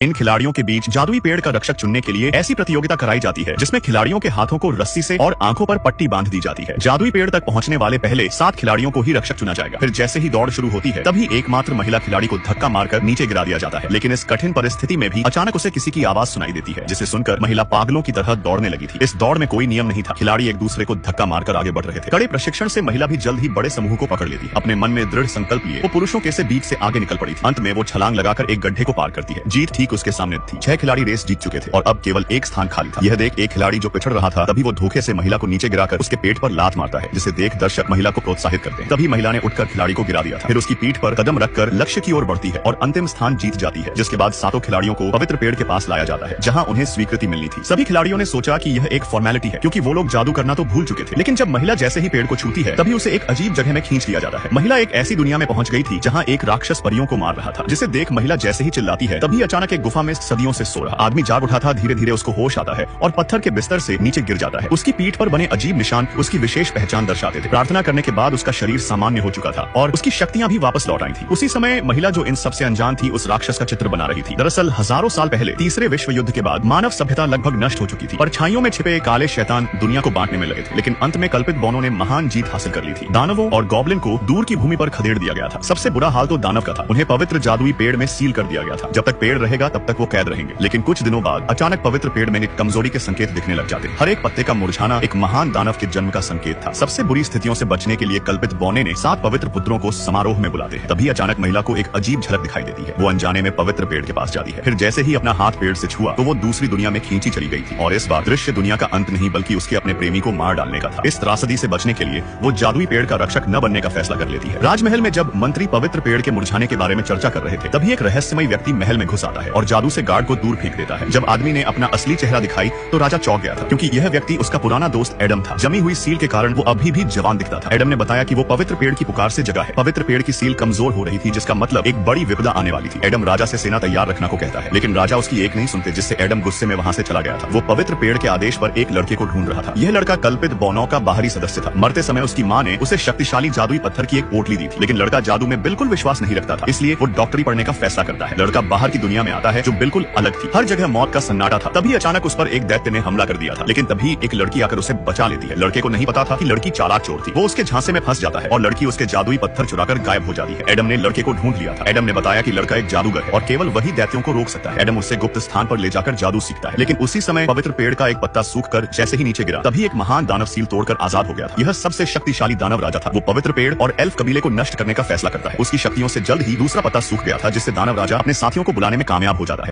इन खिलाड़ियों के बीच जादुई पेड़ का रक्षक चुनने के लिए ऐसी प्रतियोगिता कराई जाती है जिसमें खिलाड़ियों के हाथों को रस्सी से और आंखों पर पट्टी बांध दी जाती है। जादुई पेड़ तक पहुंचने वाले पहले 7 खिलाड़ियों को ही रक्षक चुना जाएगा। फिर जैसे ही दौड़ शुरू होती है तभी एकमात्र महिला खिलाड़ी को धक्का मारकर नीचे गिरा दिया जाता है। लेकिन इस कठिन परिस्थिति में भी अचानक उसे किसी की आवाज सुनाई देती है, जिसे सुनकर महिला पागलों की तरह दौड़ने लगी थी। इस दौड़ में कोई नियम नहीं था, खिलाड़ी एक दूसरे को धक्का मारकर आगे बढ़ रहे थे। कड़े प्रशिक्षण से महिला भी जल्द ही बड़े समूह को पकड़ लेती है। अपने मन में दृढ़ संकल्प लिए वो पुरुषों के से बीच से आगे निकल पड़ी थी। अंत में वो छलांग लगाकर एक गड्ढे को पार करती है। जीत ठीक उसके सामने थी। 6 खिलाड़ी रेस जीत चुके थे और अब केवल एक स्थान खाली था। यह देख एक खिलाड़ी जो पिछड़ रहा था तभी वो धोखे से महिला को नीचे गिराकर उसके पेट पर लात मारता है, जिसे देख दर्शक महिला को प्रोत्साहित करते हैं। तभी महिला ने उठकर खिलाड़ी को गिरा दिया था। फिर उसकी पीठ पर कदम रखकर लक्ष्य की ओर बढ़ती है और अंतिम स्थान जीत जाती है। जिसके बाद 7 खिलाड़ियों को पवित्र पेड़ के पास लाया जाता है, जहाँ उन्हें स्वीकृति मिलनी थी। सभी खिलाड़ियों ने सोचा कि यह एक फॉर्मेलिटी है, क्योंकि वो लोग जादू करना तो भूल चुके थे। लेकिन जब महिला जैसे ही पेड़ को छूती है तभी उसे एक अजीब जगह में खींच लिया जाता है। महिला एक ऐसी दुनिया में पहुंच गई थी जहाँ एक राक्षस परियों को मार रहा था, जिसे देख महिला जैसे ही चिल्लाती है तभी अचानक एक गुफा में सदियों से सो रहा आदमी जाग उठा था। धीरे धीरे उसको होश आता है और पत्थर के बिस्तर से नीचे गिर जाता है। उसकी पीठ पर बने अजीब निशान उसकी विशेष पहचान दर्शाते थे। प्रार्थना करने के बाद उसका शरीर सामान्य हो चुका था और उसकी शक्तियां भी वापस लौट आई थी। उसी समय महिला जो इन सबसे अनजान थी उस राक्षस का चित्र बना रही थी। दरअसल हजारों साल पहले तीसरे विश्व युद्ध के बाद मानव सभ्यता लगभग नष्ट हो चुकी थी। परछाइयों में छिपे काले शैतान दुनिया को बांटने में लगे थे, लेकिन अंत में कल्पित बौनों ने महान जीत हासिल कर ली थी। दानवों और गॉब्लिन को दूर की भूमि पर खदेड़ दिया गया था। सबसे बुरा हाल तो दानव का था। उन्हें पवित्र जादुई पेड़ में सील कर दिया गया था। जब तक पेड़ रहेगा तब तक वो कैद रहेंगे। लेकिन कुछ दिनों बाद अचानक पवित्र पेड़ में कमजोरी के संकेत दिखने लग जाते। हर एक पत्ते का मुरझाना एक महान दानव के जन्म का संकेत था। सबसे बुरी स्थितियों से बचने के लिए कल्पित बौने ने 7 पवित्र पुत्रों को समारोह में बुलाते हैं। तभी अचानक महिला को एक अजीब झलक दिखाई देती है। वो अनजाने में पवित्र पेड़ के पास जाती है। फिर जैसे ही अपना हाथ पेड़ से छुआ तो वो दूसरी दुनिया में खींची चली गई थी। और इस बार दृश्य दुनिया का अंत नहीं बल्कि उसके अपने प्रेमी को मार डालने का था। इस त्रासदी से बचने के लिए वो जादुई पेड़ का रक्षक न बनने का फैसला कर लेती है। राजमहल में जब मंत्री पवित्र पेड़ के मुरझाने के बारे में चर्चा कर रहे थे तभी एक रहस्यमय व्यक्ति महल में घुस आता है और जादू से गार्ड को दूर फेंक देता है। जब आदमी ने अपना असली चेहरा दिखाई तो राजा चौंक गया था, क्योंकि यह व्यक्ति उसका पुराना दोस्त एडम था। जमी हुई सील के कारण वो अभी भी जवान दिखता था। एडम ने बताया कि वो पवित्र पेड़ की पुकार से जगा है। पवित्र पेड़ की सील कमजोर हो रही थी, जिसका मतलब एक बड़ी विपदा आने वाली थी। एडम राजा से सेना तैयार रखना को कहता है, लेकिन राजा उसकी एक नहीं सुनते, जिससे एडम गुस्से में वहां से चला गया था। वो पवित्र पेड़ के आदेश पर एक लड़के को ढूंढ रहा था। यह लड़का कल्पित बौनों का बाहरी सदस्य था। मरते समय उसकी माँ ने उसे शक्तिशाली जादुई पत्थर की एक पोटली दी थी, लेकिन लड़का जादू में बिल्कुल विश्वास नहीं रखता था, इसलिए वो डॉक्टरी पढ़ने का फैसला करता है। लड़का बाहर की दुनिया में आता है जो बिल्कुल अलग थी। हर जगह मौत का सन्नाटा था। तभी अचानक उस पर एक दैत्य ने हमला कर दिया था, लेकिन तभी एक लड़की आकर उसे बचा लेती है। लड़के को नहीं पता था कि लड़की चालाक चोर थी। वो उसके झांसे में फंस जाता है और लड़की उसके जादुई पत्थर चुराकर गायब हो जाती है। एडम ने लड़के को ढूंढ लिया था। एडम ने बताया कि लड़का एक जादूगर है और केवल वही दैत्यों को रोक सकता है। एडम उससे गुप्त स्थान पर ले जाकर जादू सीखता है, लेकिन उसी समय पवित्र पेड़ का एक पत्ता सूखकर जैसे ही नीचे गिरा तभी एक महान दानव सील तोड़कर आजाद हो गया था। यह सबसे शक्तिशाली दानव राजा था। वो पवित्र पेड़ और एल्फ कबीले को नष्ट करने का फैसला करता है। उसकी शक्तियों से जल्द ही दूसरा पत्ता सूख गया था, जिससे दानव राजा अपने साथियों को बुलाने में कामयाब हो जाता है।